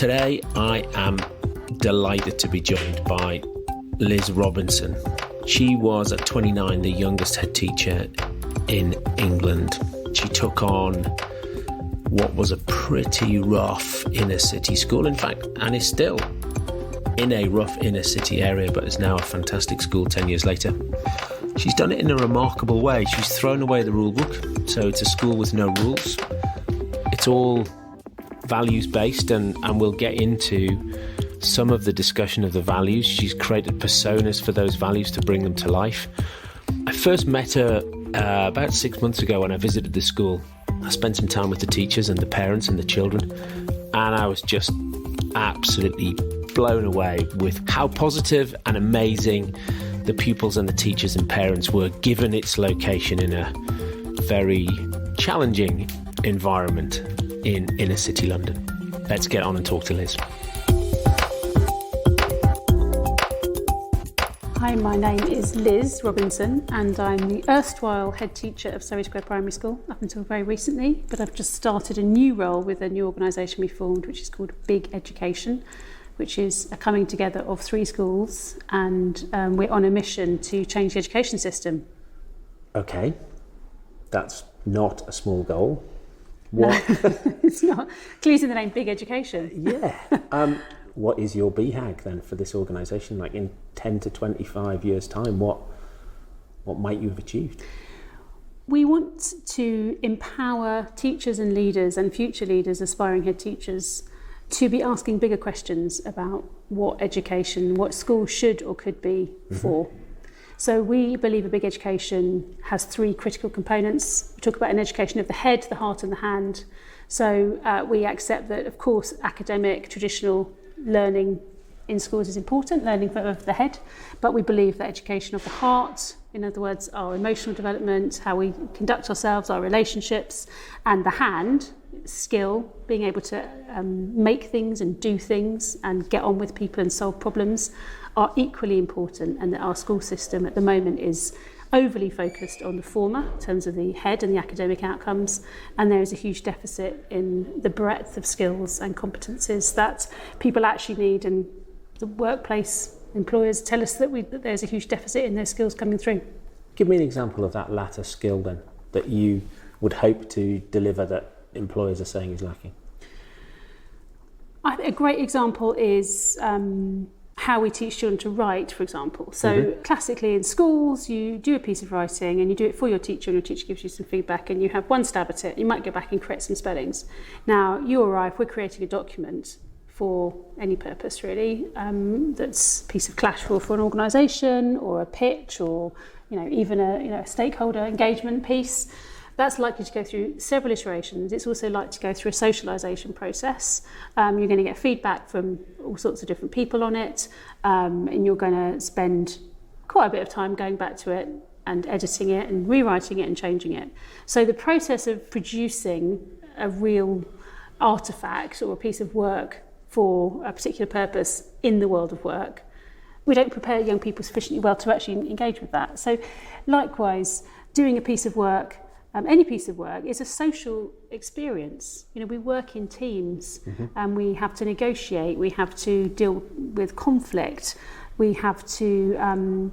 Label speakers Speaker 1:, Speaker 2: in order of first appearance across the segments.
Speaker 1: Today, I am delighted to be joined by Liz Robinson. She was, at 29, the youngest head teacher in England. She took on what was a pretty rough inner city school, in fact, and is still in a rough inner city area, but is now a fantastic school 10 years later. She's done it in a remarkable way. She's thrown away the rule book, so it's a school with no rules. It's all values-based, and we'll get into some of the discussion of the values. She's created personas for those values to bring them to life. I first met her about 6 months ago when I visited the school. I spent some time with the teachers and the parents and the children, and I was just absolutely blown away with how positive and amazing the pupils and the teachers and parents were, given its location in a very challenging environment in inner city London. Let's get on and talk to Liz.
Speaker 2: Hi, my name is Liz Robinson and I'm the erstwhile head teacher of Surrey Square Primary School up until very recently, but I've just started a new role with a new organisation we formed which is called Big Education, which is a coming together of 3 schools, and we're on a mission to change the education system.
Speaker 1: Okay, that's not a small goal.
Speaker 2: What? No, it's not. Clues in the name, Big Education.
Speaker 1: Yeah. What is your BHAG then for this organisation? Like in 10 to 25 years' time, what might you have achieved?
Speaker 2: We want to empower teachers and leaders and future leaders, aspiring head teachers, to be asking bigger questions about what education, what school should or could be for. So we believe a Big Education has 3 critical components. We talk about an education of the head, the heart and the hand. So we accept that, of course, academic, traditional learning in schools is important, learning of the head, but we believe that education of the heart, in other words, our emotional development, how we conduct ourselves, our relationships, and the hand, skill, being able to make things and do things and get on with people and solve problems, are equally important, and that our school system at the moment is overly focused on the former in terms of the head and the academic outcomes, and there is a huge deficit in the breadth of skills and competences that people actually need, and the workplace employers tell us that there's a huge deficit in those skills coming through.
Speaker 1: Give me an example of that latter skill then that you would hope to deliver that employers are saying is lacking.
Speaker 2: I think a great example is how we teach children to write, for example. So classically in schools, you do a piece of writing and you do it for your teacher, and your teacher gives you some feedback and you have one stab at it. You might go back and correct some spellings. Now, you or I, if we're creating a document for any purpose really, that's a piece of collateral for an organisation or a pitch or even a stakeholder engagement piece, that's likely to go through several iterations. It's also likely to go through a socialisation process. You're going to get feedback from all sorts of different people on it, and you're going to spend quite a bit of time going back to it and editing it and rewriting it and changing it. So the process of producing a real artefact or a piece of work for a particular purpose in the world of work, we don't prepare young people sufficiently well to actually engage with that. So likewise, doing a piece of work, any piece of work, is a social experience. We work in teams, and we have to negotiate, we have to deal with conflict, we have to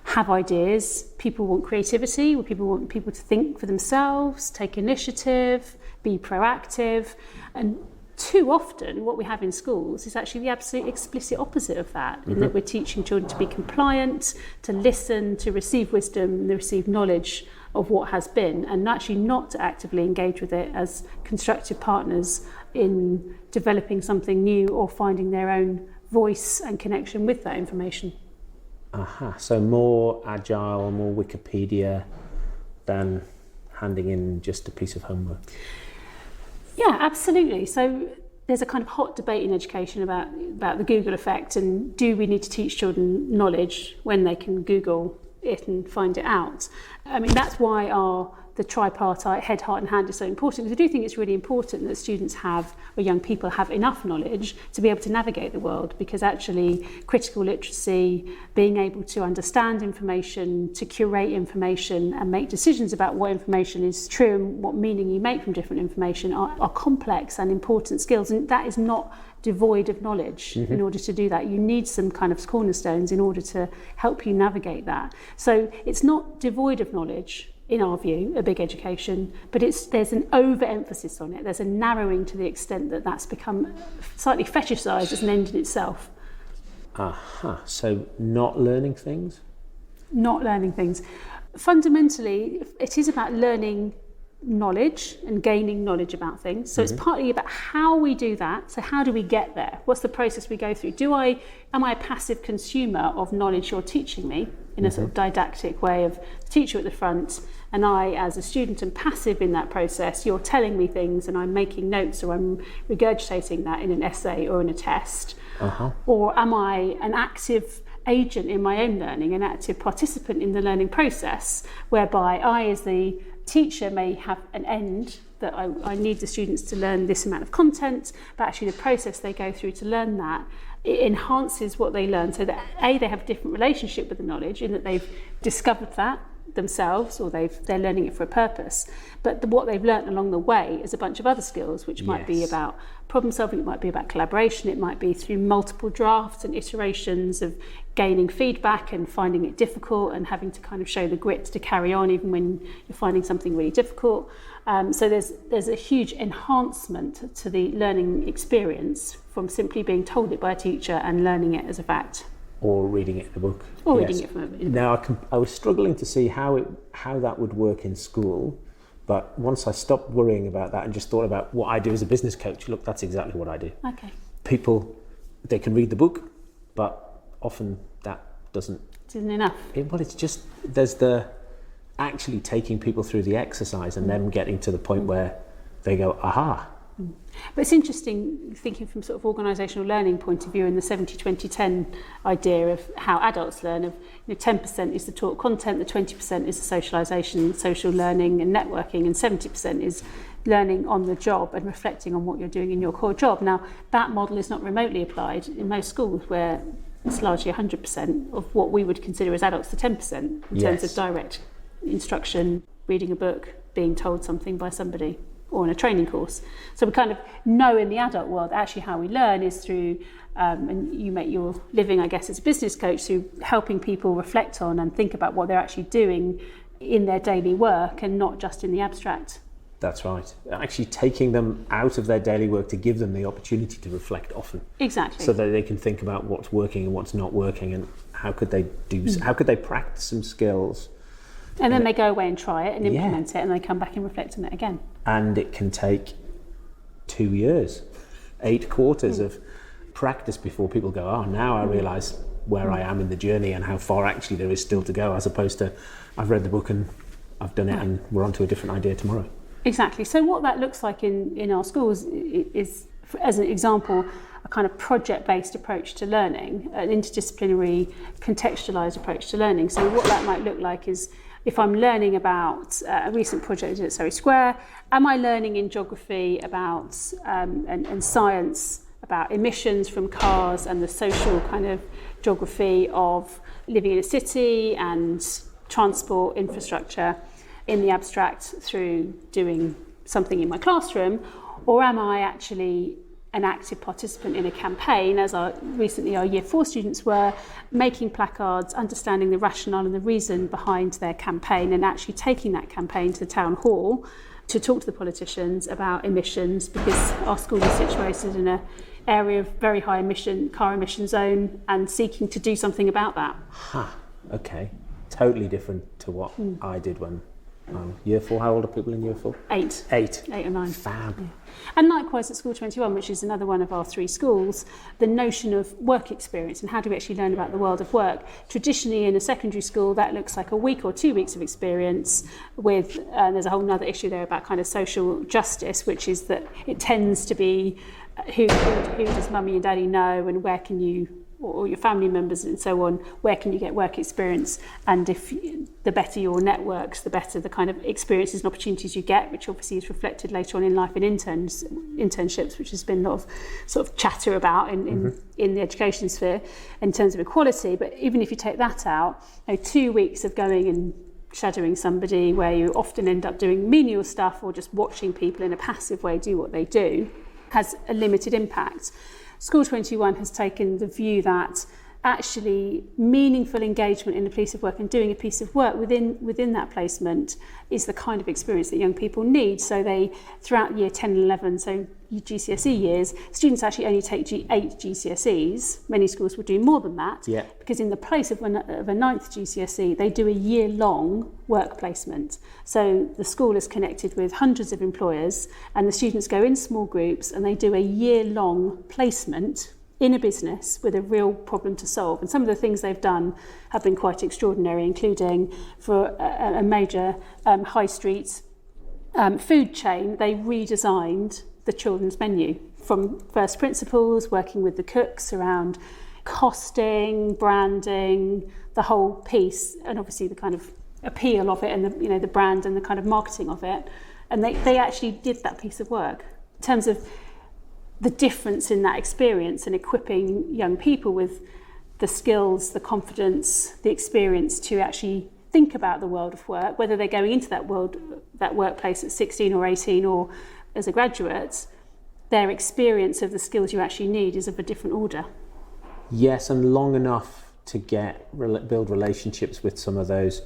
Speaker 2: have ideas. People want creativity, people want people to think for themselves, take initiative, be proactive, and too often what we have in schools is actually the absolute explicit opposite of that, in that we're teaching children to be compliant, to listen, to receive wisdom, to receive knowledge of what has been, and actually not to actively engage with it as constructive partners in developing something new or finding their own voice and connection with that information.
Speaker 1: So more agile, more Wikipedia than handing in just a piece of homework.
Speaker 2: Yeah, absolutely. So there's a kind of hot debate in education about the Google effect, and do we need to teach children knowledge when they can Google it and find it out? I mean, that's why our the tripartite head, heart and hand is so important, because I do think it's really important that students have, or young people have, enough knowledge to be able to navigate the world, because actually critical literacy, being able to understand information, to curate information and make decisions about what information is true and what meaning you make from different information are complex and important skills, and that is not devoid of knowledge. In order to do that, you need some kind of cornerstones in order to help you navigate that. So it's not devoid of knowledge, in our view, a big education, but there's an overemphasis on it. There's a narrowing to the extent that that's become slightly fetishized as an end in itself.
Speaker 1: So not learning things?
Speaker 2: Not learning things. Fundamentally, it is about learning knowledge and gaining knowledge about things. So it's partly about how we do that. So how do we get there? What's the process we go through? Am I a passive consumer of knowledge you're teaching me in a sort of didactic way of the teacher at the front, and I as a student am passive in that process? You're telling me things and I'm making notes, or I'm regurgitating that in an essay or in a test. Or am I an active agent in my own learning, an active participant in the learning process, whereby I as the teacher may have an end that I need the students to learn this amount of content, but actually the process they go through to learn that, it enhances what they learn, so that they have a different relationship with the knowledge in that they've discovered that themselves, or they're learning it for a purpose, but what they've learned along the way is a bunch of other skills, which might be about problem solving, it might be about collaboration, it might be through multiple drafts and iterations of gaining feedback and finding it difficult and having to kind of show the grit to carry on even when you're finding something really difficult. So there's a huge enhancement to the learning experience from simply being told it by a teacher and learning it as a fact.
Speaker 1: Or reading it in a book.
Speaker 2: Or reading it from a book.
Speaker 1: Now, I was struggling to see how that would work in school, but once I stopped worrying about that and just thought about what I do as a business coach, look, that's exactly what I do.
Speaker 2: Okay.
Speaker 1: People, they can read the book, but often that isn't
Speaker 2: enough.
Speaker 1: It's just, there's actually taking people through the exercise and them getting to the point where they go, aha.
Speaker 2: But it's interesting thinking from sort of organisational learning point of view, in the 70-20-10 idea of how adults learn, of 10% is the taught content, the 20% is the socialisation, social learning and networking, and 70% is learning on the job and reflecting on what you're doing in your core job. Now, that model is not remotely applied in most schools, where it's largely 100% of what we would consider as adults the 10% in terms of direct instruction, reading a book, being told something by somebody, or in a training course. So we kind of know in the adult world actually how we learn is through, and you make your living, I guess, as a business coach, through helping people reflect on and think about what they're actually doing in their daily work and not just in the abstract.
Speaker 1: That's right. Actually taking them out of their daily work to give them the opportunity to reflect often.
Speaker 2: Exactly.
Speaker 1: So that they can think about what's working and what's not working, and how could they practice some skills.
Speaker 2: And then they go away and try it and implement it, and they come back and reflect on it again.
Speaker 1: And it can take 2 years, 8 quarters of practice before people go, now I realise where I am in the journey and how far actually there is still to go, as opposed to I've read the book and I've done it and we're on to a different idea tomorrow.
Speaker 2: Exactly. So what that looks like in our schools is, as an example, a kind of project-based approach to learning, an interdisciplinary, contextualised approach to learning. So what that might look like is, if I'm learning about a recent project at Surrey Square, am I learning in geography about and science about emissions from cars and the social kind of geography of living in a city and transport infrastructure in the abstract through doing something in my classroom? Or am I actually an active participant in a campaign, as recently our Year 4 students were, making placards, understanding the rationale and the reason behind their campaign, and actually taking that campaign to the town hall to talk to the politicians about emissions, because our school is situated in an area of very high car emission zone, and seeking to do something about that.
Speaker 1: Okay. Totally different to what I did when Year 4. How old are people in Year 4?
Speaker 2: 8.
Speaker 1: 8
Speaker 2: or 9.
Speaker 1: Fab.
Speaker 2: Yeah. And likewise at School 21, which is another one of our 3 schools, the notion of work experience and how do we actually learn about the world of work. Traditionally in a secondary school, that looks like a week or 2 weeks of experience with, there's a whole other issue there about kind of social justice, which is that it tends to be who does mummy and daddy know, and where can you or your family members and so on, where can you get work experience? And the better your networks, the better the kind of experiences and opportunities you get, which obviously is reflected later on in life in internships, which has been a lot of sort of chatter about in the education sphere in terms of equality. But even if you take that out, 2 weeks of going and shadowing somebody where you often end up doing menial stuff or just watching people in a passive way do what they do has a limited impact. School 21 has taken the view that actually meaningful engagement in a piece of work and doing a piece of work within that placement is the kind of experience that young people need. So they, throughout year 10 and 11, so GCSE years, students actually only take 8 GCSEs. Many schools will do more than that, because in the place of a 9th GCSE, they do a year-long work placement. So the school is connected with hundreds of employers, and the students go in small groups and they do a year-long placement in a business with a real problem to solve. And some of the things they've done have been quite extraordinary, including for a major high street food chain, they redesigned the children's menu from first principles, working with the cooks around costing, branding, the whole piece, and obviously the kind of appeal of it and the brand and the kind of marketing of it. And they actually did that piece of work in terms of the difference in that experience and equipping young people with the skills, the confidence, the experience to actually think about the world of work, whether they're going into that workplace at 16 or 18 or as a graduate. Their experience of the skills you actually need is of a different order.
Speaker 1: Yes, and long enough to build relationships with some of those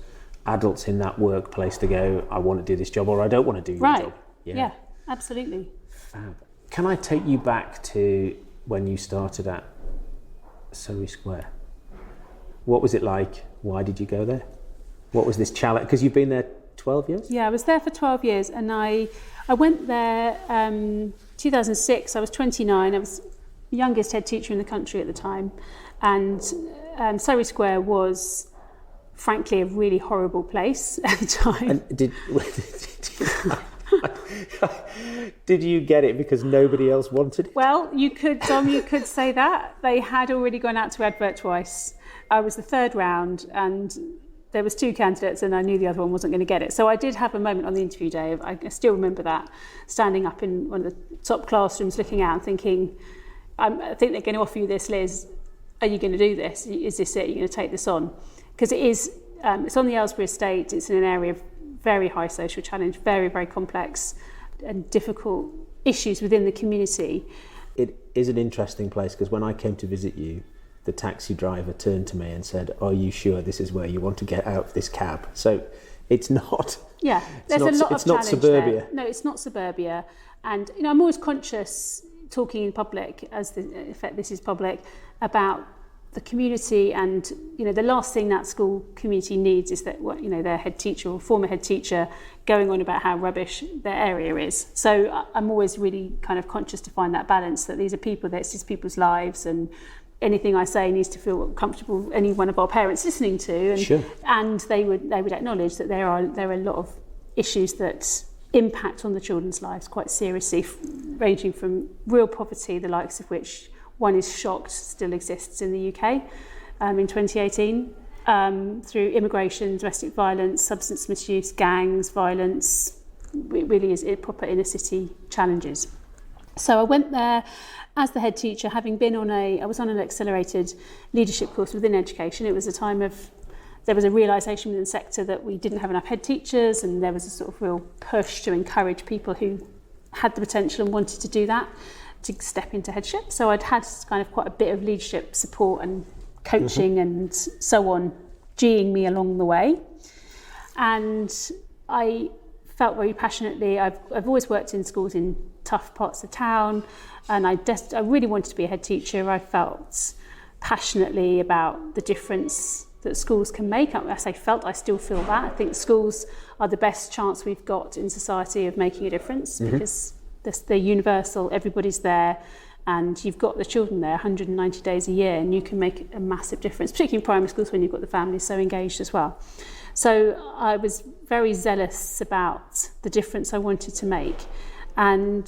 Speaker 1: adults in that workplace to go, I want to do this job or I don't want to do your job.
Speaker 2: Yeah, absolutely.
Speaker 1: Fab. Can I take you back to when you started at Surrey Square? What was it like? Why did you go there? What was this challenge? Because you've been there 12 years?
Speaker 2: Yeah, I was there for 12 years, and I went there 2006. I was 29. I was the youngest head teacher in the country at the time, and Surrey Square was, frankly, a really horrible place at the time.
Speaker 1: And did you get it because nobody else wanted it?
Speaker 2: Well, you could say that. They had already gone out to advert twice. I was the third round, and there was 2 candidates, and I knew the other one wasn't going to get it. So I did have a moment on the interview day. I still remember that, standing up in one of the top classrooms, looking out and thinking, I think they're going to offer you this, Liz. Are you going to do this? Is this it? Are you going to take this on? Because it is. It's on the Aylesbury estate. It's in an area of very high social challenge, very, very complex and difficult issues within the community.
Speaker 1: It is an interesting place, because when I came to visit you, the taxi driver turned to me and said, are you sure this is where you want to get out of this cab? So it's not...
Speaker 2: Yeah, there's a lot of challenge.
Speaker 1: It's not suburbia.
Speaker 2: There. No, it's not suburbia. And I'm always conscious, talking in public, as in fact this is public, about the community, and the last thing that school community needs is that their head teacher or former head teacher going on about how rubbish their area is. So I'm always really kind of conscious to find that balance, that these are people, that's just people's lives, and anything I say needs to feel comfortable any one of our parents listening to, and
Speaker 1: sure.
Speaker 2: And they would acknowledge that there are a lot of issues that impact on the children's lives quite seriously, ranging from real poverty, the likes of which one is shocked still exists in the UK in 2018, through immigration, domestic violence, substance misuse, gangs, violence. It really is proper inner city challenges. So I went there as the head teacher, having been I was on an accelerated leadership course within education. It was a time of, there was a realisation within the sector that we didn't have enough head teachers, and there was a sort of real push to encourage people who had the potential and wanted to do that to step into headship. So I'd had kind of quite a bit of leadership support and coaching and so on, geeing me along the way. And I felt very passionately, I've always worked in schools in tough parts of town, and I really wanted to be a head teacher. I felt passionately about the difference that schools can make. I say felt, I still feel that. I think schools are the best chance we've got in society of making a difference, because they're universal, everybody's there, and you've got the children there 190 days a year, and you can make a massive difference, particularly in primary schools when you've got the families so engaged as well. So I was very zealous about the difference I wanted to make. And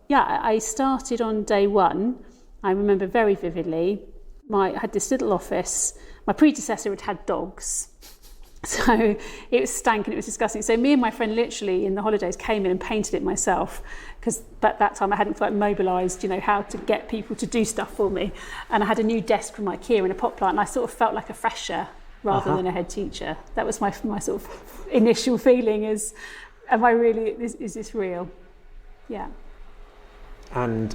Speaker 2: yeah, I started on day one. I remember very vividly I had this little office. My predecessor had dogs. So it was stank and it was disgusting. So me and my friend literally in the holidays came in and painted it myself, because at that time I hadn't mobilised, how to get people to do stuff for me. And I had a new desk from IKEA and a pot plant, and I sort of felt like a fresher rather than a head teacher. That was my sort of initial feeling is, is this real? Yeah.
Speaker 1: And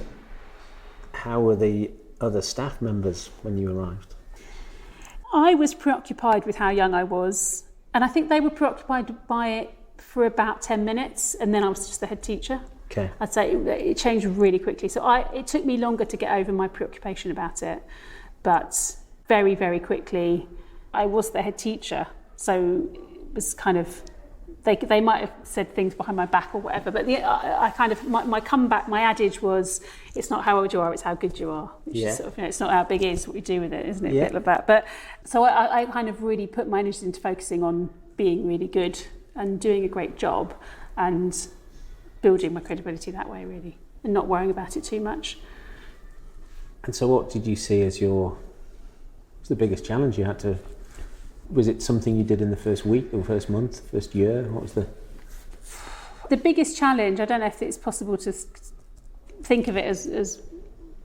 Speaker 1: how were the other staff members when you arrived?
Speaker 2: I was preoccupied with how young I was, and I think they were preoccupied by it for about 10 minutes, and then I was just the head teacher.
Speaker 1: Okay.
Speaker 2: I'd say it changed really quickly. So it took me longer to get over my preoccupation about it, but very, very quickly I was the head teacher. So it was kind of, they might have said things behind my back or whatever, but I kind of, my comeback, my adage was, it's not how old you are, it's how good you are. Which is sort of, it's not how big it is, what you do with it, isn't it? A bit like that. But so I kind of really put my energy into focusing on being really good and doing a great job and building my credibility that way, really, and not worrying about it too much.
Speaker 1: And so what did you see as what's the biggest challenge you had to, was it something you did in the first week or first month, first year? What was the
Speaker 2: biggest challenge? I don't know if it's possible to think of it as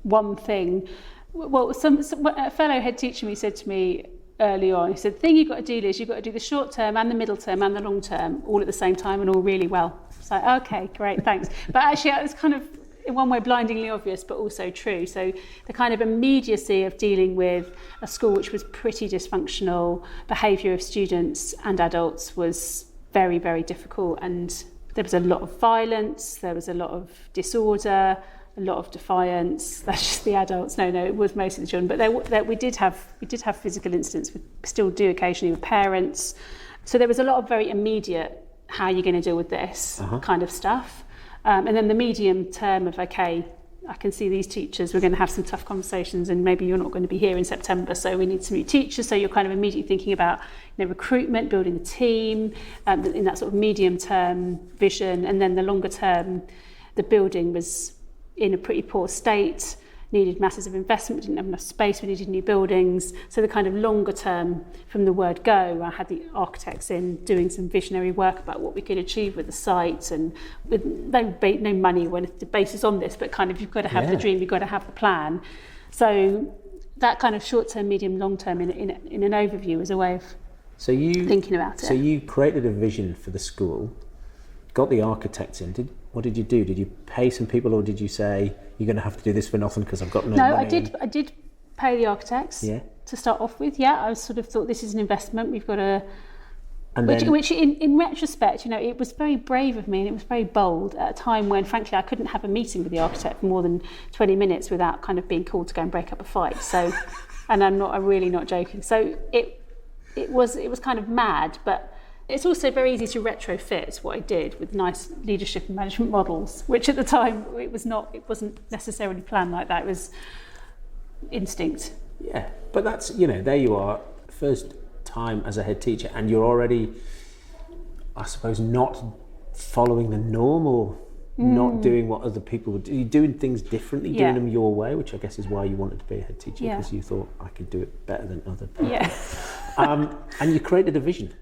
Speaker 2: one thing. Well, a fellow head teacher me said to me early on, he said, the thing you've got to do is you've got to do the short term and the middle term and the long term all at the same time and all really well. It's like, okay, great, thanks. But actually it's kind of in one way blindingly obvious, but also true. So the kind of immediacy of dealing with a school which was pretty dysfunctional, behaviour of students and adults was very, very difficult, and there was a lot of violence, there was a lot of disorder, a lot of defiance. That's just the adults. No, it was mostly the children, but we did have physical incidents. We still do occasionally with parents. So there was a lot of very immediate, how are you going to deal with this kind of stuff. And then the medium term of, okay, I can see these teachers, we're going to have some tough conversations, and maybe you're not going to be here in September, so we need some new teachers. So you're kind of immediately thinking about recruitment, building a team, in that sort of medium term vision. And then the longer term, the building was in a pretty poor state, needed masses of investment, didn't have enough space, we needed new buildings. So the kind of longer term, from the word go, I had the architects in doing some visionary work about what we could achieve with the site, and with no money when the basis on this, but kind of you've got to have the dream, you've got to have the plan. So that kind of short term, medium, long term in an overview is a way of thinking about it.
Speaker 1: So you created a vision for the school, got the architects in. What did you do? Did you pay some people, or did you say you're going to have to do this for nothing because I've got no money?
Speaker 2: No, I did pay the architects to start off with. Yeah, I sort of thought this is an investment. We've got to, which in retrospect, it was very brave of me, and it was very bold at a time when, frankly, I couldn't have a meeting with the architect for more than 20 minutes without kind of being called to go and break up a fight. So, and I'm really not joking. So it was kind of mad, but it's also very easy to retrofit what I did with nice leadership and management models, which at the time it wasn't necessarily planned like that. It was instinct.
Speaker 1: Yeah, but that's, there you are, first time as a head teacher, and you're already, I suppose, not following the norm, or not doing what other people would do. You're doing things differently, doing them your way, which I guess is why you wanted to be a head teacher, because you thought, I could do it better than other people.
Speaker 2: Yeah.
Speaker 1: And you created a vision.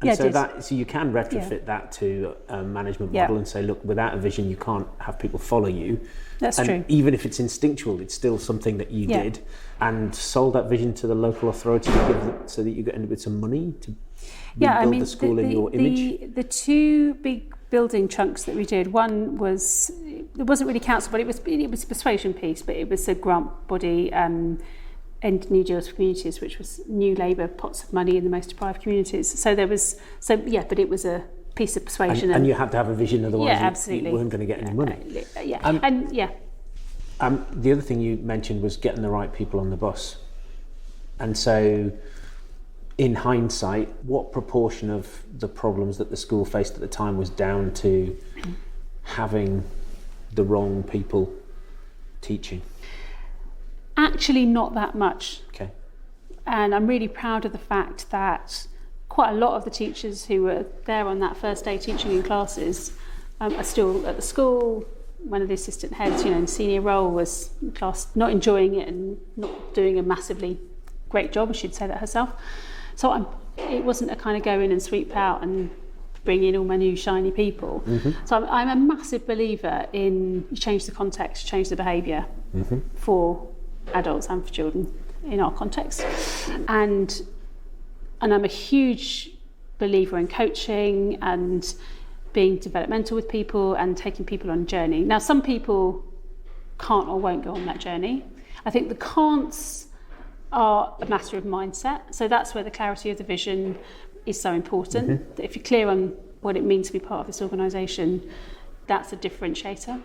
Speaker 1: And so you can retrofit that to a management model and say, look, without a vision, you can't have people follow you.
Speaker 2: That's true.
Speaker 1: Even if it's instinctual, it's still something that you did, and sold that vision to the local authority so that you end up with some money to rebuild the school in your image. The
Speaker 2: two big building chunks that we did, one was, it wasn't really council, but it was a persuasion piece, but it was a grant body, and New Deals for Communities, which was new Labour pots of money in the most deprived communities. But it was a piece of persuasion.
Speaker 1: And you had to have a vision, otherwise
Speaker 2: absolutely.
Speaker 1: You weren't going to get any money. The other thing you mentioned was getting the right people on the bus. And so, in hindsight, what proportion of the problems that the school faced at the time was down to having the wrong people teaching?
Speaker 2: Actually, not that much.
Speaker 1: Okay.
Speaker 2: And I'm really proud of the fact that quite a lot of the teachers who were there on that first day teaching in classes are still at the school, one of the assistant heads, in senior role, was in class not enjoying it and not doing a massively great job, she'd say that herself. So it wasn't a kind of go in and sweep out and bring in all my new shiny people. So I'm a massive believer in you change the context, change the behaviour for adults and for children in our context. And I'm a huge believer in coaching and being developmental with people and taking people on a journey. Now, some people can't or won't go on that journey. I think the can'ts are a matter of mindset. So that's where the clarity of the vision is so important. That if you're clear on what it means to be part of this organisation, that's a differentiator.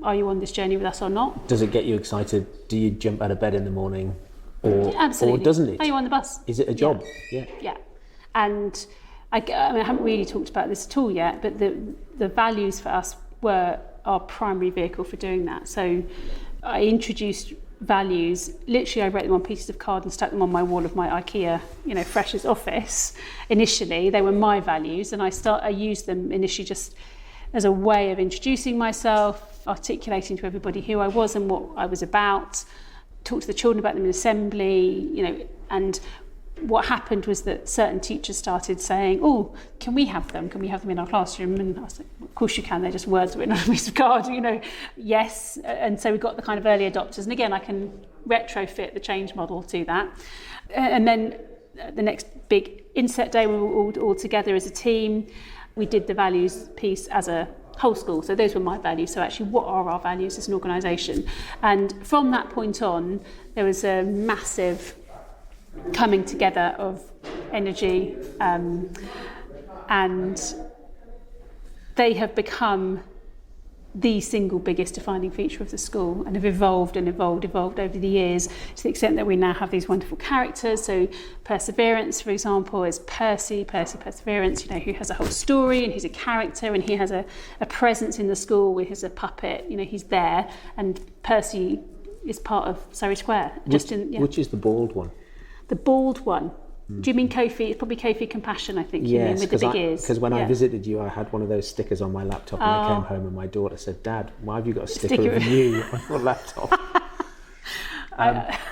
Speaker 2: Are you on this journey with us or not?
Speaker 1: Does it get you excited? Do you jump out of bed in the morning?
Speaker 2: Absolutely.
Speaker 1: Or doesn't it?
Speaker 2: Are you on the bus?
Speaker 1: Is it a job?
Speaker 2: Yeah. And I haven't really talked about this at all yet, but the values for us were our primary vehicle for doing that. So I introduced values. Literally, I wrote them on pieces of card and stuck them on my wall of my IKEA, freshers office. Initially, they were my values, and I used them initially just as a way of introducing myself, articulating to everybody who I was and what I was about. Talk to the children about them in assembly, and what happened was that certain teachers started saying, "Oh, can we have them? Can we have them in our classroom?" And I was like, "Of course you can. They're just words written on a piece of card, Yes. And so we got the kind of early adopters. And again, I can retrofit the change model to that. And then the next big inset day, we were all together as a team. We did the values piece as a whole school. So those were my values. So actually, what are our values as an organisation? And from that point on, there was a massive coming together of energy, and they have become the single biggest defining feature of the school, and have evolved over the years, to the extent that we now have these wonderful characters. So Perseverance, for example, is Percy Perseverance, who has a whole story, and he's a character, and he has a presence in the school where he's a puppet, he's there, and Percy is part of Surrey Square.
Speaker 1: Which is the bald one?
Speaker 2: The bald one. Do you mean Kofi? It's probably Kofi Compassion, I think.
Speaker 1: Yes,
Speaker 2: you mean, with the big ears.
Speaker 1: Because when I visited you, I had one of those stickers on my laptop, and I came home and my daughter said, "Dad, why have you got a sticker of you on your laptop?"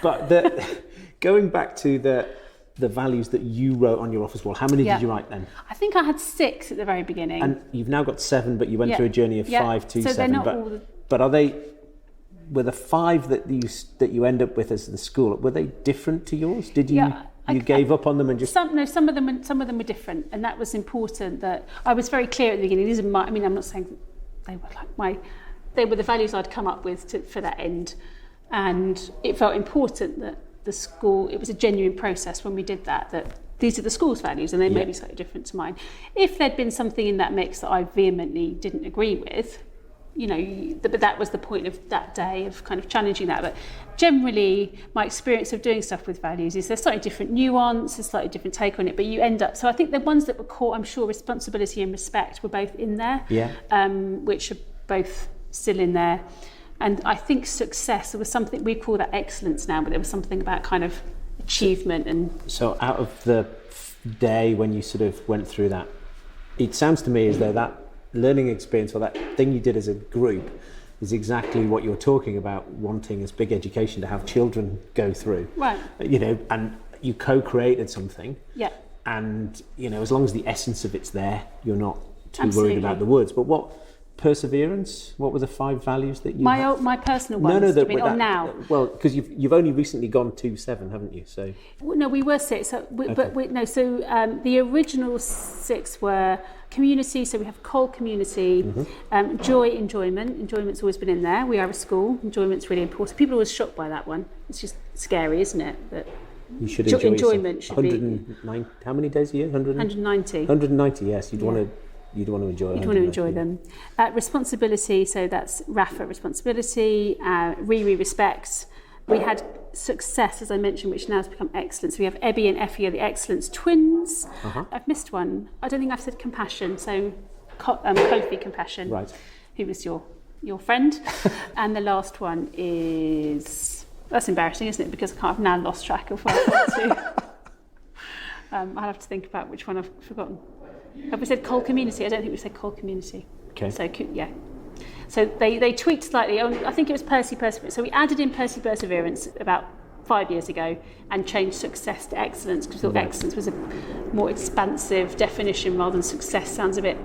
Speaker 1: But going back to the values that you wrote on your office wall, how many did you write then?
Speaker 2: I think I had 6 at the very beginning.
Speaker 1: And you've now got 7, but you went through a journey of 5 to 7.
Speaker 2: They're not all
Speaker 1: but are they? Were the 5 that you end up with as the school, were they different to yours? Did you you gave up on them and just
Speaker 2: some of them were different, and that was important. That I was very clear at the beginning. These are my. I mean, I'm not saying they were like they were the values I'd come up with for that end, and it felt important that the school. It was a genuine process when we did that. That these are the school's values, and they may be slightly different to mine. If there'd been something in that mix that I vehemently didn't agree with, but that was the point of that day, of kind of challenging that. But generally, my experience of doing stuff with values is there's slightly different nuance, a slightly different take on it, but you end up... So I think the ones that were caught, I'm sure responsibility and respect were both in there, which are both still in there. And I think success, there was something, we call that excellence now, but there was something about kind of achievement. And
Speaker 1: so out of the day when you sort of went through that, it sounds to me as though that learning experience, or that thing you did as a group, is exactly what you're talking about, wanting as big education to have children go through.
Speaker 2: Right.
Speaker 1: And you co-created something.
Speaker 2: Yeah.
Speaker 1: And, as long as the essence of it's there, you're not too worried about the words. But what perseverance? What were the 5 values that you
Speaker 2: my personal ones? Now?
Speaker 1: Well, because you've only recently gone to 7, haven't you? So
Speaker 2: no, we were 6. So the original 6 were community. So we have Cole community, joy, enjoyment. Enjoyment's always been in there. We are a school. Enjoyment's really important. People are always shocked by that one. It's just scary, isn't it? That
Speaker 1: you should enjoy
Speaker 2: enjoyment should be
Speaker 1: 109. How many days a year?
Speaker 2: 190.
Speaker 1: 190. Yes, you'd want to enjoy it.
Speaker 2: You'd want to enjoy them. Responsibility, so that's Rafa, responsibility, Riri, respect. We had success, as I mentioned, which now has become excellence. We have Ebby and Effie are the excellence twins. I've missed one. I don't think I've said compassion, so Kofi compassion,
Speaker 1: right,
Speaker 2: who was your friend. And the last one is, that's embarrassing, isn't it? Because I've now lost track of what I've got to. I'll have to think about which one I've forgotten. Have we said Cole community? I don't think we said Cole community.
Speaker 1: Okay.
Speaker 2: So, yeah. So they tweaked slightly. I think it was perseverance. So we added in perseverance about 5 years ago and changed success to excellence, because we thought excellence was a more expansive definition rather than success sounds a bit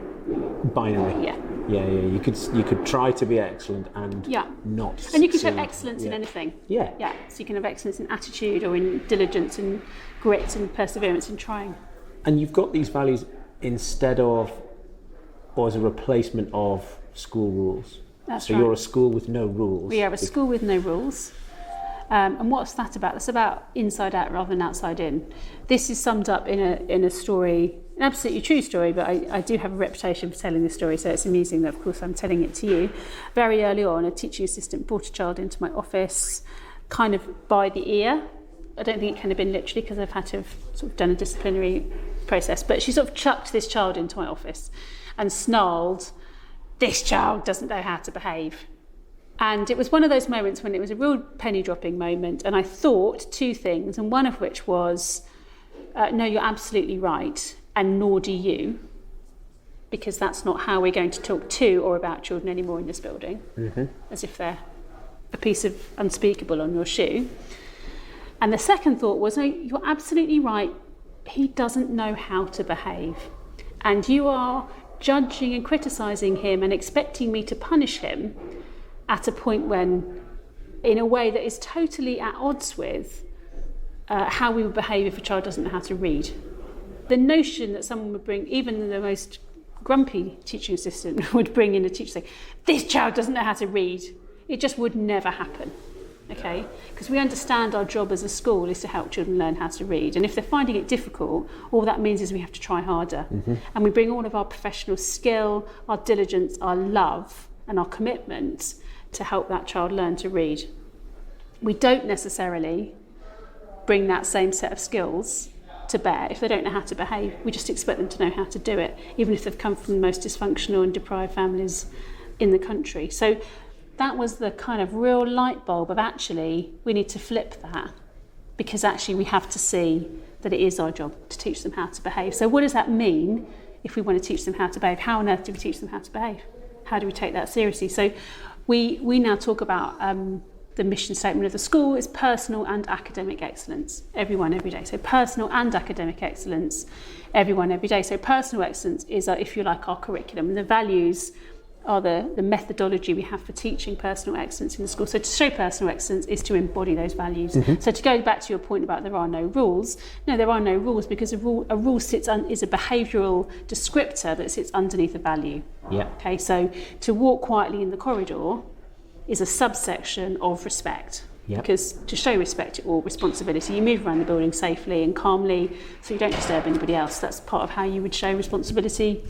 Speaker 1: binary.
Speaker 2: Yeah.
Speaker 1: You could try to be excellent and not succeed.
Speaker 2: And you can have excellence in anything.
Speaker 1: Yeah.
Speaker 2: So you can have excellence in attitude or in diligence and grit and perseverance in trying.
Speaker 1: And you've got these values instead of, or as a replacement of, school rules.
Speaker 2: That's
Speaker 1: so
Speaker 2: right.
Speaker 1: You're a school with no rules.
Speaker 2: We are a school with no rules. And what's that about? That's about inside out rather than outside in. This is summed up in a story, an absolutely true story, but I do have a reputation for telling this story, so it's amusing that, of course, I'm telling it to you. Very early on, a teaching assistant brought a child into my office, kind of by the ear. I don't think it can have been literally, because I've had to have sort of done a disciplinary process, but she sort of chucked this child into my office and snarled, "This child doesn't know how to behave." And it was one of those moments when it was a real penny dropping moment, and I thought two things, and one of which was, no, you're absolutely right, and nor do you, because that's not how we're going to talk to or about children anymore in this building, as if they're a piece of unspeakable on your shoe. And the second thought was, no, you're absolutely right, he doesn't know how to behave, and you are judging and criticising him and expecting me to punish him at a point when, in a way that is totally at odds with how we would behave if a child doesn't know how to read. The notion that someone would bring, even the most grumpy teaching assistant would bring in a teacher saying, "This child doesn't know how to read," it just would never happen. Okay, because we understand our job as a school is to help children learn how to read, and if they're finding it difficult, all that means is we have to try harder. And we bring all of our professional skill, our diligence, our love and our commitment to help that child learn to read. We don't necessarily bring that same set of skills to bear if they don't know how to behave. We just expect them to know how to do it, even if they've come from the most dysfunctional and deprived families in the country. So that was the kind of real light bulb of, actually, we need to flip that, because actually we have to see that it is our job to teach them how to behave. So what does that mean if we want to teach them how to behave? How on earth do we teach them how to behave? How do we take that seriously? So we now talk about the mission statement of the school is personal and academic excellence, everyone, every day. So personal and academic excellence, everyone, every day. So personal excellence is, if you like, our curriculum, and the values are the methodology we have for teaching personal excellence in the school. So to show personal excellence is to embody those values. So to go back to your point about there are no rules, no, there are no rules, because a rule is a behavioural descriptor that sits underneath a value. Okay, so to walk quietly in the corridor is a subsection of respect. Because to show respect or responsibility, you move around the building safely and calmly, so you don't disturb anybody else. That's part of how you would show responsibility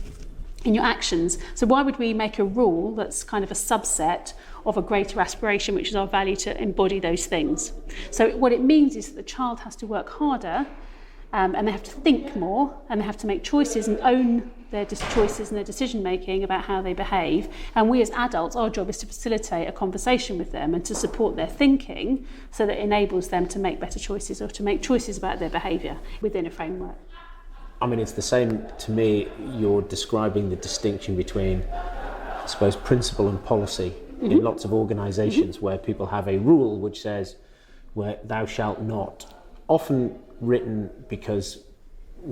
Speaker 2: in your actions. So why would we make a rule that's kind of a subset of a greater aspiration, which is our value to embody those things? So what it means is that the child has to work harder, and they have to think more, and they have to make choices and own their choices and their decision making about how they behave. And we as adults, our job is to facilitate a conversation with them and to support their thinking, so that it enables them to make better choices, or to make choices about their behaviour within a framework.
Speaker 1: I mean, it's the same to me. You're describing the distinction between, I suppose, principle and policy in lots of organisations where people have a rule which says, where thou shalt not, often written because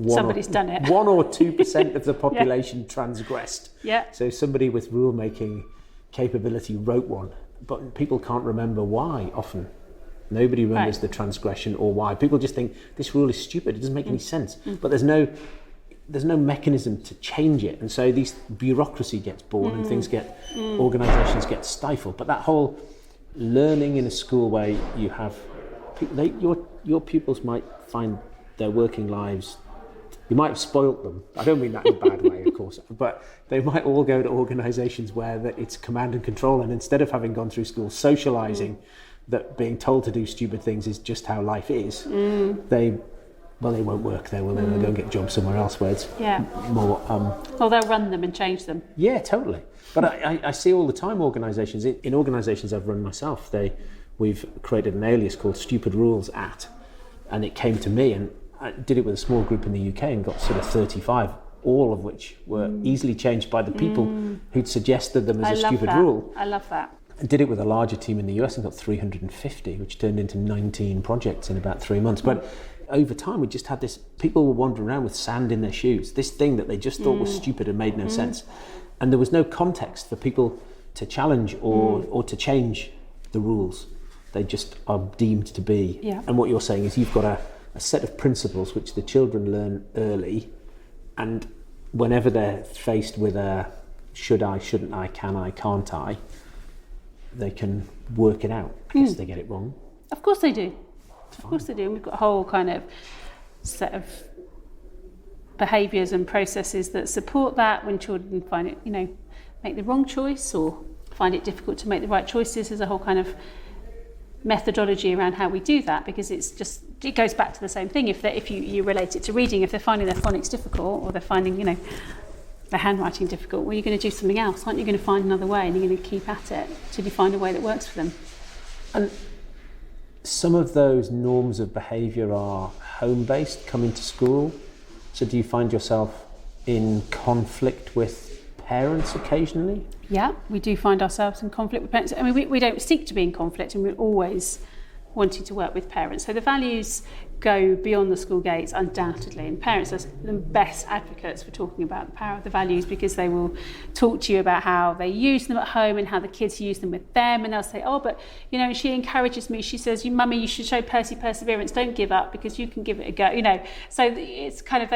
Speaker 2: somebody's done it.
Speaker 1: 1 or 2% of the population transgressed. So somebody with rule-making capability wrote one, but people can't remember why often. Nobody remembers the transgression or why. People just think this rule is stupid, it doesn't make any sense. But there's no mechanism to change it. And so these bureaucracy gets born and things organisations get stifled. But that whole learning in a school where you have, your pupils might find their working lives, you might have spoilt them. I don't mean that in a bad way, of course, but they might all go to organisations where it's command and control, and instead of having gone through school socialising that being told to do stupid things is just how life is, they won't work there, will they? They'll go and get jobs somewhere else where it's more...
Speaker 2: Or they'll run them and change them.
Speaker 1: Yeah, totally. But I see all the time organisations, in organisations I've run myself, we've created an alias called Stupid Rules At, and it came to me, and I did it with a small group in the UK and got sort of 35 all of which were easily changed by the people who'd suggested them as a stupid rule.
Speaker 2: I love that.
Speaker 1: I did it with a larger team in the US and got 350, which turned into 19 projects in about 3 months. But over time, we just had this, people were wandering around with sand in their shoes, this thing that they just thought was stupid and made no sense. And there was no context for people to challenge or to change the rules. They just are deemed to be.
Speaker 2: Yeah.
Speaker 1: And what you're saying is you've got a set of principles which the children learn early, and whenever they're faced with a should I, shouldn't I, can I, can't I, they can work it out. I guess they get it wrong.
Speaker 2: Of course they do. Of course they do. And we've got a whole kind of set of behaviours and processes that support that when children find it, make the wrong choice or find it difficult to make the right choices. There's a whole kind of methodology around how we do that, because it goes back to the same thing. If you relate it to reading, if they're finding their phonics difficult or they're finding, their handwriting difficult, well, you're going to do something else, aren't you? Going to find another way, and you're going to keep at it till you find a way that works for them.
Speaker 1: And some of those norms of behaviour are home-based, coming to school. So do you find yourself in conflict with parents occasionally?
Speaker 2: Yeah, we do find ourselves in conflict with parents. I mean, we don't seek to be in conflict, and we're always wanting to work with parents. So the values go beyond the school gates, undoubtedly. And parents are the best advocates for talking about the power of the values, because they will talk to you about how they use them at home and how the kids use them with them. And they'll say, oh, but, she encourages me. She says, Mummy, you should show Percy perseverance. Don't give up, because you can give it a go. So it's kind of,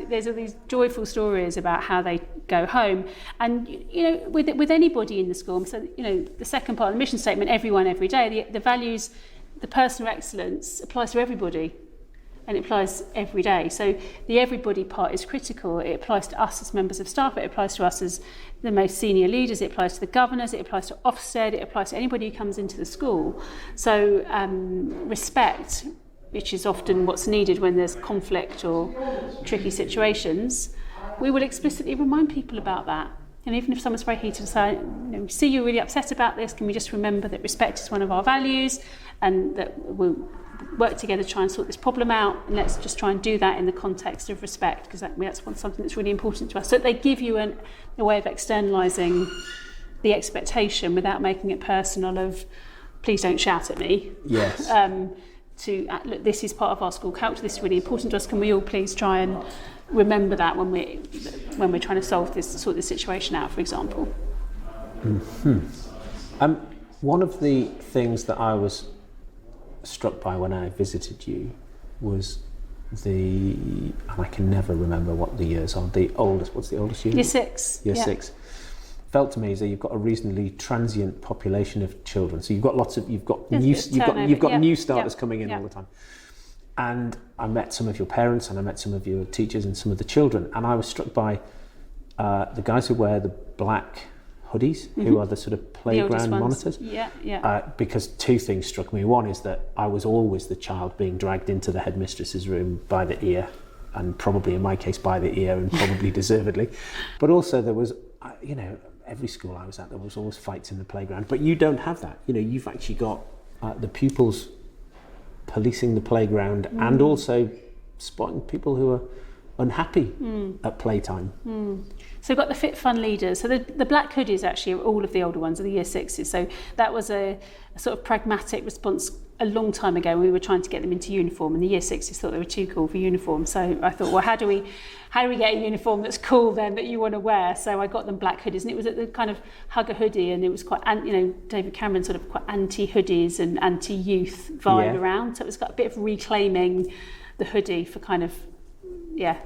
Speaker 2: there's all these joyful stories about how they go home. And, with anybody in the school, so, the second part of the mission statement, everyone, every day, the values, the personal excellence applies to everybody, and it applies every day. So the everybody part is critical. It applies to us as members of staff, it applies to us as the most senior leaders, it applies to the governors, it applies to Ofsted, it applies to anybody who comes into the school. So respect, which is often what's needed when there's conflict or tricky situations, we will explicitly remind people about that. And even if someone's very heated, say, we see you're really upset about this, can we just remember that respect is one of our values, and that we'll work together to try and sort this problem out, and let's just try and do that in the context of respect, because that's something that's really important to us. So they give you a way of externalising the expectation without making it personal of, please don't shout at me.
Speaker 1: Yes.
Speaker 2: Look, this is part of our school culture, this is really important to us, can we all please try and remember that when we're trying to sort this situation out, for example.
Speaker 1: One of the things that I was struck by when I visited you was and I can never remember what the years are, what's the oldest year?
Speaker 2: Year 6.
Speaker 1: Year 6. Felt to me as though you've got a reasonably transient population of children. So you've got new starters coming in all the time. And I met some of your parents, and I met some of your teachers and some of the children, and I was struck by the guys who wear the black hoodies, who are the sort of playground monitors. Because two things struck me. One is that I was always the child being dragged into the headmistress's room by the ear, and probably in my case by the ear, and probably deservedly. But also there was, every school I was at, there was always fights in the playground. But you don't have that. You've actually got the pupils policing the playground and also spotting people who are unhappy at playtime.
Speaker 2: So we've got the fit fun leaders. So the black hoodies actually are all of the older ones, are the year 6s. So that was a sort of pragmatic response a long time ago when we were trying to get them into uniform, and the year 6s thought they were too cool for uniform. So I thought, well, how do we get a uniform that's cool then that you want to wear? So I got them black hoodies, and it was at the kind of hug a hoodie, and it was quite, David Cameron sort of quite anti-hoodies and anti-youth vibe around. So it was got a bit of reclaiming the hoodie for kind of,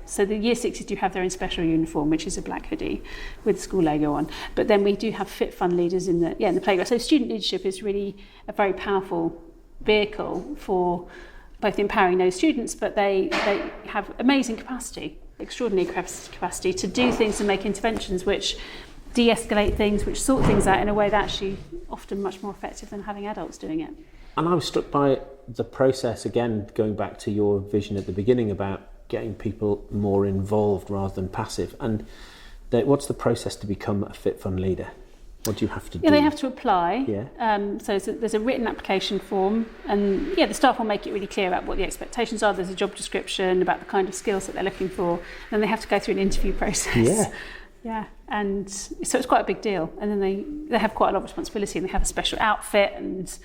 Speaker 2: so the year 6s do have their own special uniform, which is a black hoodie with the school logo on. But then we do have fit fun leaders in the playground. So student leadership is really a very powerful vehicle for both empowering those students, but they have amazing capacity, extraordinary capacity to do things and make interventions which de-escalate things, which sort things out in a way that's actually often much more effective than having adults doing it.
Speaker 1: And I was struck by the process, again, going back to your vision at the beginning about getting people more involved rather than passive. And what's the process to become a fit fun leader? What do you have to do?
Speaker 2: Yeah, they have to apply.
Speaker 1: Yeah.
Speaker 2: So there's a written application form, and the staff will make it really clear about what the expectations are. There's a job description about the kind of skills that they're looking for, and they have to go through an interview process.
Speaker 1: Yeah.
Speaker 2: Yeah, and so it's quite a big deal. And then they have quite a lot of responsibility, and they have a special outfit, and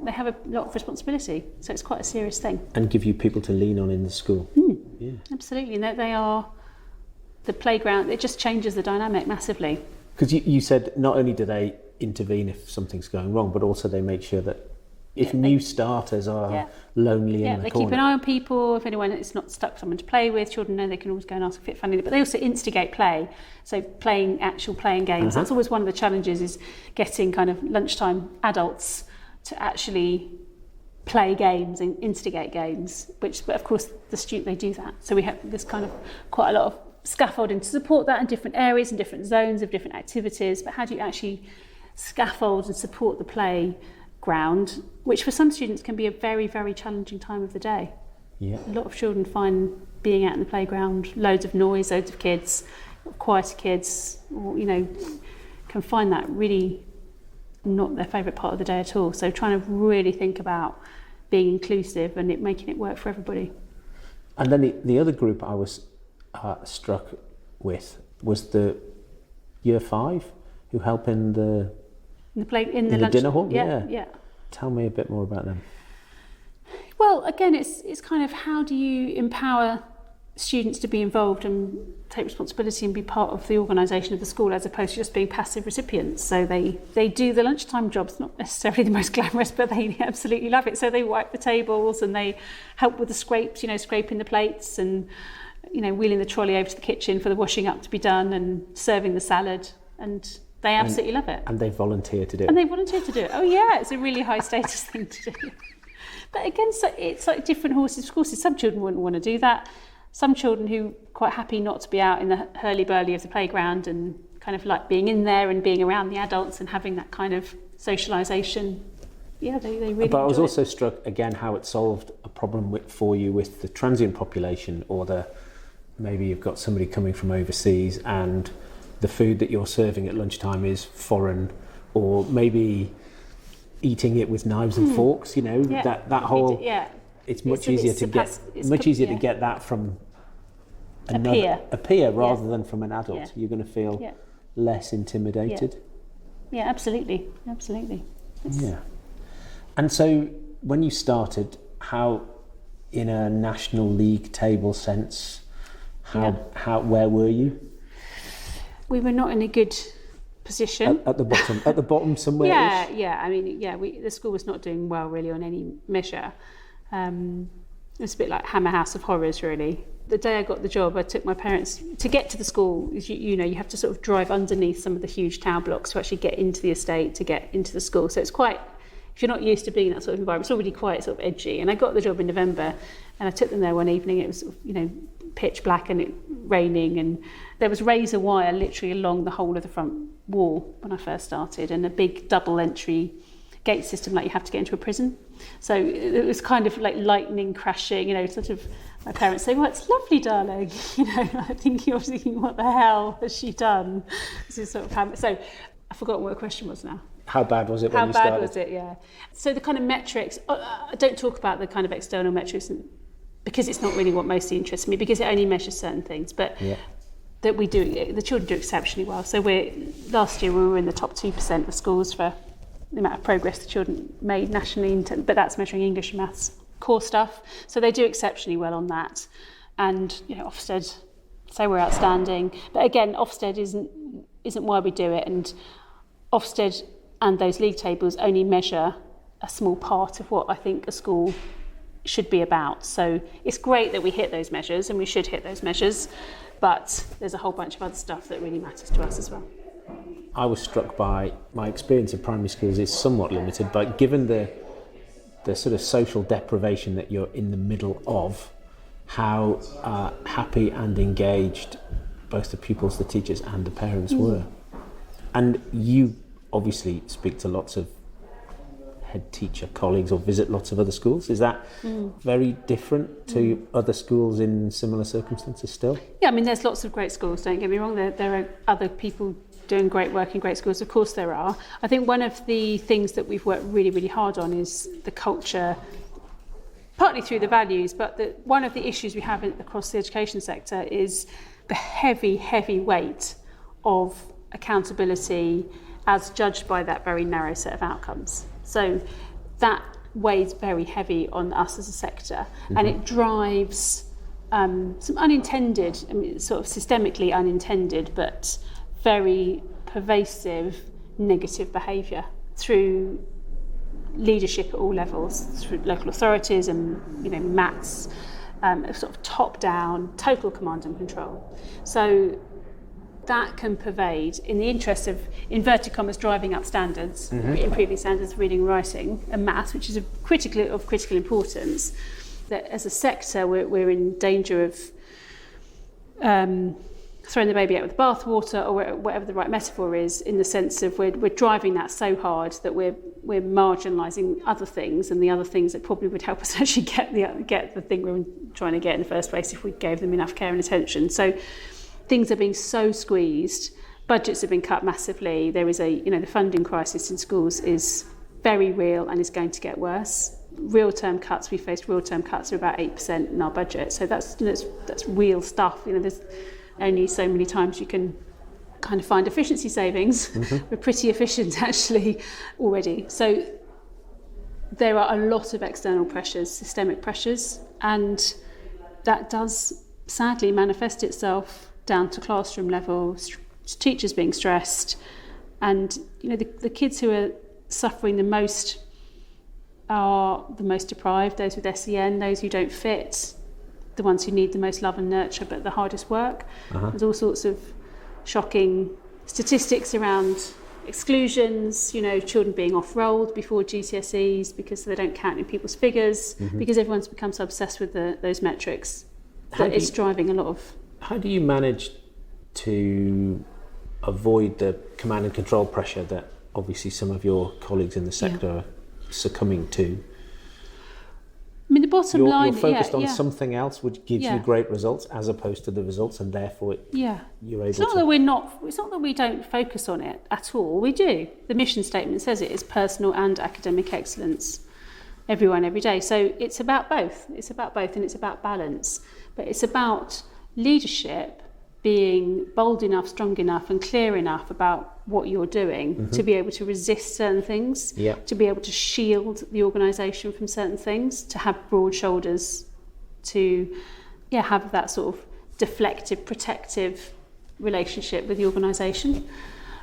Speaker 2: they have a lot of responsibility. So it's quite a serious thing.
Speaker 1: And give you people to lean on in the school. Yeah.
Speaker 2: Absolutely, and they are the playground. It just changes the dynamic massively.
Speaker 1: Because you said not only do they intervene if something's going wrong, but also they make sure that if new starters are lonely in the
Speaker 2: they
Speaker 1: corner.
Speaker 2: keep an eye on people. If anyone is not stuck someone to play with, children know they can always go and ask fit family. But they also instigate play. So playing games. That's always one of the challenges, is getting kind of lunchtime adults to actually play games and instigate games. But of course they do that. So we have this kind of quite a lot of scaffolding to support that in different areas and different zones of different activities. But how do you actually scaffold and support the playground, which for some students can be a very, very challenging time of the day?
Speaker 1: Yeah.
Speaker 2: A lot of children find being out in the playground, loads of noise, loads of kids, quieter kids, or, can find that really not their favourite part of the day at all. So trying to really think about being inclusive and making it work for everybody.
Speaker 1: And then the other group I was struck with was the year 5 who help in the dinner hall.
Speaker 2: Yeah.
Speaker 1: Tell me a bit more about them.
Speaker 2: Well, again, it's kind of, how do you empower students to be involved and take responsibility and be part of the organisation of the school, as opposed to just being passive recipients. So they do the lunchtime jobs, not necessarily the most glamorous, but they absolutely love it. So they wipe the tables and they help with the scrapes, scraping the plates and wheeling the trolley over to the kitchen for the washing up to be done and serving the salad, and they absolutely love it.
Speaker 1: And they volunteer to do it.
Speaker 2: And they volunteer to do it. Oh yeah, it's a really high status thing to do. But again, so it's like different horses for courses. Some children wouldn't want to do that. Some children who are quite happy not to be out in the hurly-burly of the playground and kind of like being in there and being around the adults and having that kind of socialisation. Yeah, they really
Speaker 1: But I was
Speaker 2: enjoy
Speaker 1: also
Speaker 2: it.
Speaker 1: struck again how it solved a problem for you with the transient population, or maybe you've got somebody coming from overseas and the food that you're serving at lunchtime is foreign, or maybe eating it with knives and forks. That whole. It's much easier to get that from a peer rather than from an adult.
Speaker 2: Yeah.
Speaker 1: You're going to feel less intimidated.
Speaker 2: Yeah, absolutely.
Speaker 1: Yeah. And so when you started, how, in a National League table sense, where were you?
Speaker 2: We were not in a good position.
Speaker 1: At the bottom somewhere.
Speaker 2: Yeah. I mean, the school was not doing well really on any measure. It was a bit like Hammer House of Horrors, really. The day I got the job, I took my parents to get to the school. You have to sort of drive underneath some of the huge tower blocks to actually get into the estate, to get into the school. So it's quite, if you're not used to being in that sort of environment, it's already quite sort of edgy. And I got the job in November, and I took them there one evening. It was pitch black and it raining, and there was razor wire literally along the whole of the front wall when I first started, and a big double entry gate system like you have to get into a prison. So it was kind of like lightning crashing, sort of my parents saying, "Well, it's lovely, darling." I think you're thinking, what the hell has she done? This is sort of so I've forgotten what the question was now.
Speaker 1: How bad was it when you started?
Speaker 2: How bad was it, yeah. So the kind of metrics, I don't talk about the kind of external metrics because it's not really what mostly interests me, because it only measures certain things, but that the children do exceptionally well. So last year we were in the top 2% of schools for the amount of progress the children made nationally, but that's measuring English and maths core stuff. So they do exceptionally well on that. And Ofsted say we're outstanding, but again, Ofsted isn't why we do it, and Ofsted and those league tables only measure a small part of what I think a school should be about. So it's great that we hit those measures, and we should hit those measures, but there's a whole bunch of other stuff that really matters to us as well.
Speaker 1: I was struck by my experience of primary schools is somewhat limited, but given the sort of social deprivation that you're in the middle of, how happy and engaged both the pupils, the teachers and the parents were. And you obviously speak to lots of head teacher colleagues or visit lots of other schools. Is that very different to other schools in similar circumstances still?
Speaker 2: Yeah, I mean, there's lots of great schools, don't get me wrong. There are other people doing great work in great schools. Of course there are. I think one of the things that we've worked really, really hard on is the culture, partly through the values, but one of the issues we have across the education sector is the heavy, heavy weight of accountability as judged by that very narrow set of outcomes. So that weighs very heavy on us as a sector, and it drives some unintended, sort of systemically unintended, but very pervasive negative behaviour through leadership at all levels, through local authorities and MATs, sort of top-down, total command and control. So that can pervade, in the interest of, inverted commas, driving up standards, improving standards of reading and writing, and maths, which is of critical importance. That as a sector, we're in danger of throwing the baby out with the bathwater, or whatever the right metaphor is, in the sense of we're driving that so hard that we're marginalising other things, and the other things that probably would help us actually get the thing we were trying to get in the first place if we gave them enough care and attention. So things are being so squeezed, budgets have been cut massively. There is the funding crisis in schools is very real and is going to get worse. Real-term cuts, we faced real-term cuts of about 8% in our budget. So that's real stuff. There's only so many times you can kind of find efficiency savings. We're pretty efficient actually already. So there are a lot of external pressures, systemic pressures, and that does sadly manifest itself down to classroom level, teachers being stressed, and the kids who are suffering the most are the most deprived, those with SEN, those who don't fit, the ones who need the most love and nurture but the hardest work. There's all sorts of shocking statistics around exclusions, children being off-rolled before GCSEs because they don't count in people's figures, because everyone's become so obsessed with those metrics that it's driving a lot of...
Speaker 1: How do you manage to avoid the command and control pressure that obviously some of your colleagues in the sector are succumbing to?
Speaker 2: I mean, the bottom line...
Speaker 1: You're focused on something else which gives you great results as opposed to the results, and therefore you're able
Speaker 2: it's not that we don't focus on it at all. We do. The mission statement says it is personal and academic excellence, everyone, every day. So it's about both. It's about both, and it's about balance. But it's about leadership being bold enough, strong enough and clear enough about what you're doing to be able to resist certain things, to be able to shield the organisation from certain things, to have broad shoulders, to have that sort of deflective, protective relationship with the organisation.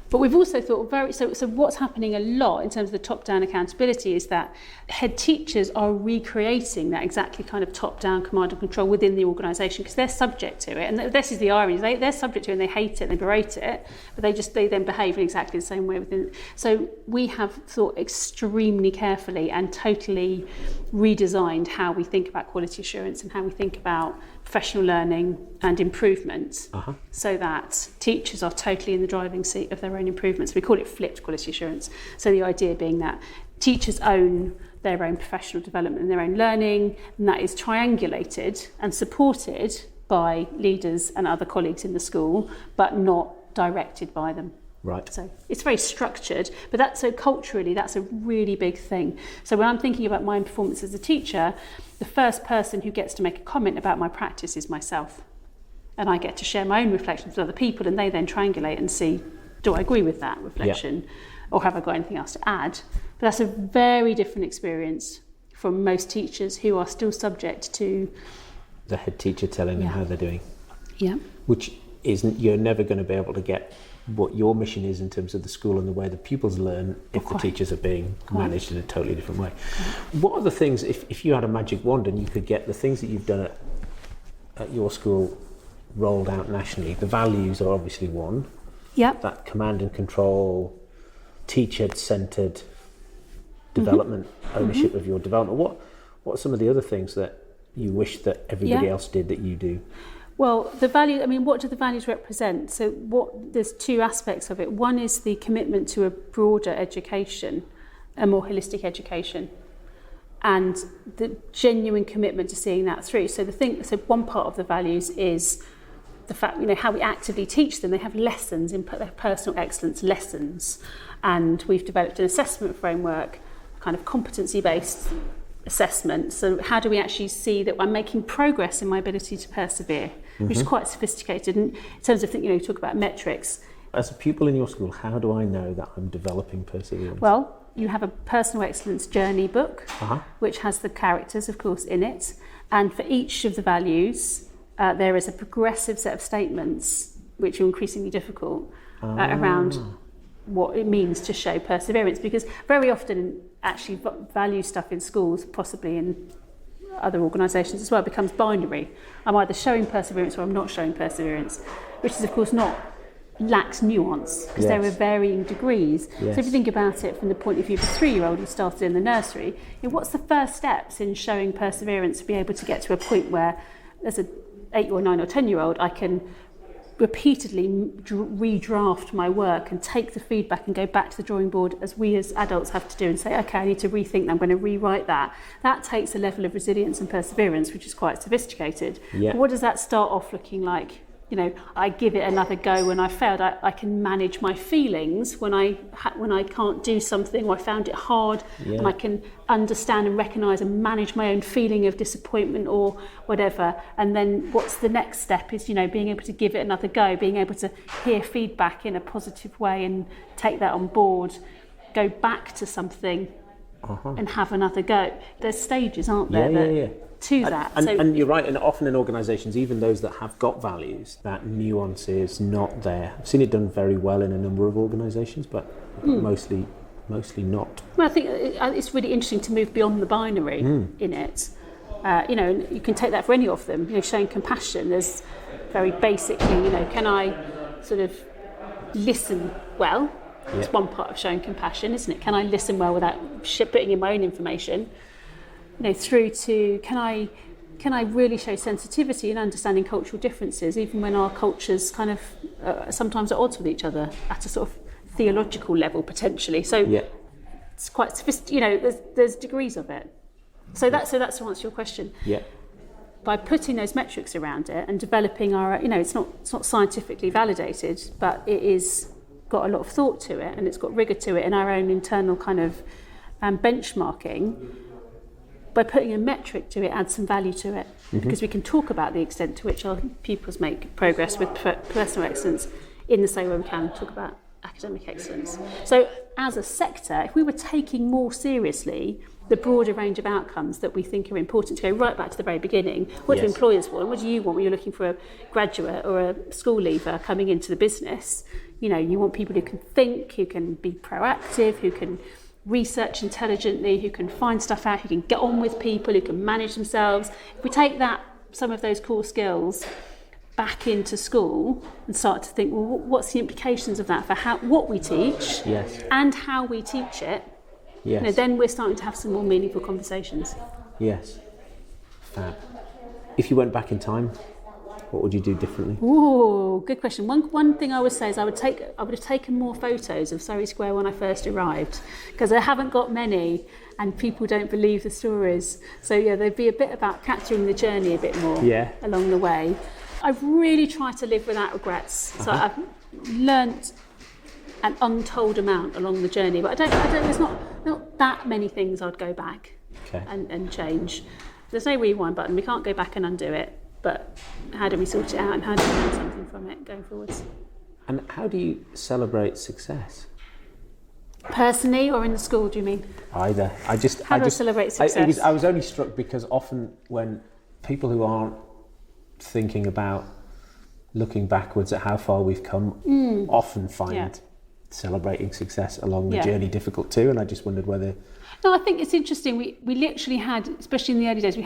Speaker 2: But we've also thought so what's happening a lot in terms of the top-down accountability is that head teachers are recreating that exactly kind of top-down command and control within the organisation, because they're subject to it. And this is the irony, they're subject to it and they hate it and they berate it, but they then behave in exactly the same way within. So we have thought extremely carefully and totally redesigned how we think about quality assurance and how we think about professional learning and improvement, so that teachers are totally in the driving seat of their own improvements. We call it flipped quality assurance. So the idea being that teachers own their own professional development and their own learning, and that is triangulated and supported by leaders and other colleagues in the school, but not directed by them.
Speaker 1: Right.
Speaker 2: So it's very structured, but culturally that's a really big thing. So when I'm thinking about my own performance as a teacher, the first person who gets to make a comment about my practice is myself. And I get to share my own reflections with other people, and they then triangulate and see, do I agree with that reflection? Or have I got anything else to add? But that's a very different experience from most teachers who are still subject to
Speaker 1: the head teacher telling them how they're doing.
Speaker 2: Yeah.
Speaker 1: Which isn't, you're never going to be able to get what your mission is in terms of the school and the way the pupils learn if the teachers are being managed in a totally different way. What are the things, if you had a magic wand and you could get the things that you've done at your school rolled out nationally? The values are obviously one.
Speaker 2: Yep.
Speaker 1: That command and control, teacher-centred development, ownership of your development. What are some of the other things that you wish that everybody else did that you do?
Speaker 2: Well, the value, what do the values represent? So there's two aspects of it. One is the commitment to a broader education, a more holistic education, and the genuine commitment to seeing that through. So one part of the values is the fact, how we actively teach them. They have lessons, their personal excellence lessons. And we've developed an assessment framework, kind of competency-based assessment. So how do we actually see that I'm making progress in my ability to persevere, which is quite sophisticated. And in terms of, you talk about metrics.
Speaker 1: As a pupil in your school, how do I know that I'm developing perseverance?
Speaker 2: Well, you have a personal excellence journey book, which has the characters, of course, in it. And for each of the values, there is a progressive set of statements, which are increasingly difficult, around what it means to show perseverance. Because very often, actually, value stuff in schools, possibly in other organisations as well, becomes binary. I'm either showing perseverance or I'm not showing perseverance, which is, of course, lacks nuance, because there are varying degrees. So if you think about it from the point of view of a 3-year-old who started in the nursery, what's the first steps in showing perseverance to be able to get to a point where, as an 8 or 9 or 10-year-old, I can repeatedly redraft my work and take the feedback and go back to the drawing board, as we as adults have to do, and say, okay, I need to rethink that, I'm going to rewrite that. That takes a level of resilience and perseverance which is quite sophisticated. But what does that start off looking like? I give it another go when I failed. I can manage my feelings when I can't do something, or I found it hard, and I can understand and recognise and manage my own feeling of disappointment or whatever. And then what's the next step is, being able to give it another go, being able to hear feedback in a positive way and take that on board, go back to something and have another go. There's stages, aren't there? To that.
Speaker 1: And you're right, and often in organisations, even those that have got values, that nuance is not there. I've seen it done very well in a number of organisations, but mostly not.
Speaker 2: Well, I think it's really interesting to move beyond the binary in it. And you can take that for any of them. Showing compassion is very basically, can I sort of listen well? It's one part of showing compassion, isn't it? Can I listen well without putting in my own information? Through to can I really show sensitivity and understanding cultural differences, even when our cultures kind of sometimes at odds with each other at a sort of theological level potentially. So it's quite sophisticated. There's degrees of it. So that's to answer your question. By putting those metrics around it and developing our, it's not scientifically validated, but it is got a lot of thought to it and it's got rigour to it in our own internal kind of benchmarking. By putting a metric to it, adds some value to it, because we can talk about the extent to which our pupils make progress with personal excellence in the same way we can talk about academic excellence. So as a sector, if we were taking more seriously the broader range of outcomes that we think are important, to go right back to the very beginning, what do employers want? What do you want when you're looking for a graduate or a school leaver coming into the business? You want people who can think, who can be proactive, who can research intelligently, who can find stuff out, who can get on with people, who can manage themselves. If we take some of those core skills back into school and start to think, well, what's the implications of that for what we teach and how we teach it, then we're starting to have some more meaningful conversations.
Speaker 1: Fab. If you went back in time, what would you do differently?
Speaker 2: Ooh, good question. One thing I would say is I would have taken more photos of Surrey Square when I first arrived, because I haven't got many and people don't believe the stories. So there'd be a bit about capturing the journey a bit more along the way. I've really tried to live without regrets. So I've learnt an untold amount along the journey, but I don't there's not that many things I'd go back and change. There's no rewind button. We can't go back and undo it. But how do we sort it out, and how do we learn something from it going forwards?
Speaker 1: And how do you celebrate success?
Speaker 2: Personally or in the school, do you mean?
Speaker 1: Either. How do I
Speaker 2: celebrate success?
Speaker 1: I was only struck because often when people who aren't thinking about looking backwards at how far we've come often find celebrating success along the journey difficult too, and I just wondered whether...
Speaker 2: No, I think it's interesting. We literally had, especially in the early days,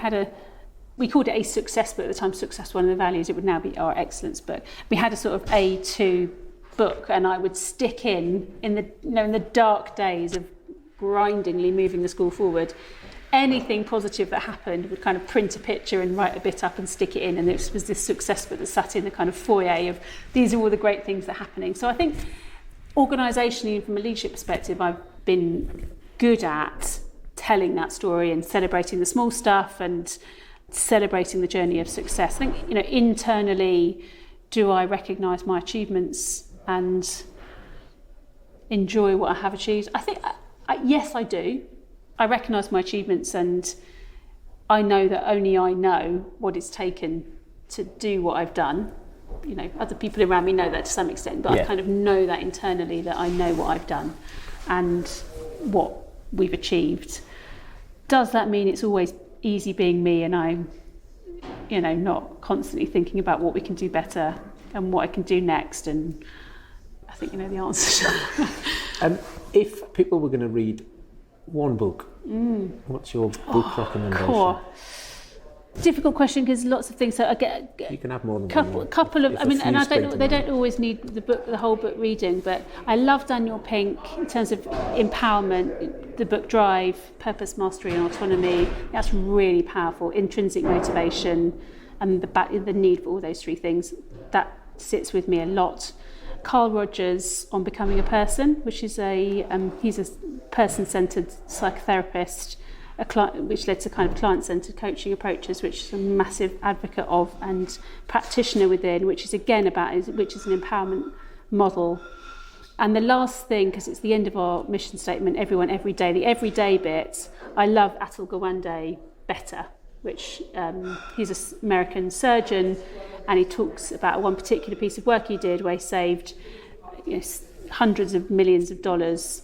Speaker 2: we called it a success book at the time. Success, one of the values. It would now be our excellence book. We had a sort of A2 book, and I would stick in the dark days of grindingly moving the school forward, anything positive that happened, would kind of print a picture and write a bit up and stick it in. And it was this success book that sat in the kind of foyer of these are all the great things that are happening. So I think organisationally, from a leadership perspective, I've been good at telling that story and celebrating the small stuff and celebrating the journey of success. I think, internally do I recognise my achievements and enjoy what I have achieved? I think, yes, I do. I recognise my achievements, and I know that only I know what it's taken to do what I've done. You know, other people around me know that to some extent, but I kind of know that internally, that I know what I've done and what we've achieved. Does that mean it's always easy being me and I'm, you know, not constantly thinking about what we can do better and what I can do next? And I think you know the answer.
Speaker 3: If people were going to read one book, what's your book recommendation?
Speaker 2: Cool. Difficult question, because lots of things. So I get
Speaker 3: You can have more than one.
Speaker 2: couple of. I mean, and I don't. They
Speaker 3: mind.
Speaker 2: don't always need the whole book reading. But I love Daniel Pink in terms of empowerment. The book Drive, Purpose, Mastery, and Autonomy. That's really powerful. Intrinsic motivation, and the need for all those three things. That sits with me a lot. Carl Rogers on Becoming a Person, which is he's a person-centered psychotherapist. Which led to kind of client-centered coaching approaches, which is a massive advocate of, and practitioner within, which is again which is an empowerment model. And the last thing, because it's the end of our mission statement, everyone, every day, the everyday bit, I love Atul Gawande, Better, which he's an American surgeon, and he talks about one particular piece of work he did where he saved hundreds of millions of dollars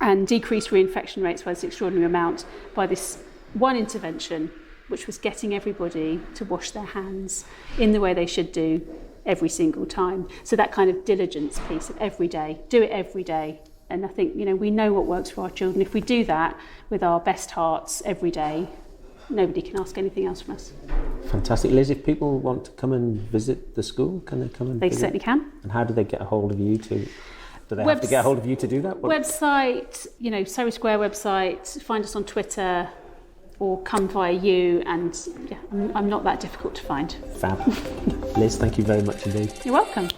Speaker 2: and decreased reinfection rates by this extraordinary amount by this one intervention, which was getting everybody to wash their hands in the way they should do every single time. So that kind of diligence piece of every day, do it every day. And I think, we know what works for our children. If we do that with our best hearts every day, nobody can ask anything else from us.
Speaker 3: Fantastic. Liz, if people want to come and visit the school, can they come and
Speaker 2: They
Speaker 3: visit?
Speaker 2: certainly can.
Speaker 3: And how do they get a hold of you do they have to get a hold of you to do that?
Speaker 2: Website, Surrey Square website, find us on Twitter, or come via you, and I'm not that difficult to find.
Speaker 3: Fab. Liz, thank you very much indeed.
Speaker 2: You're welcome.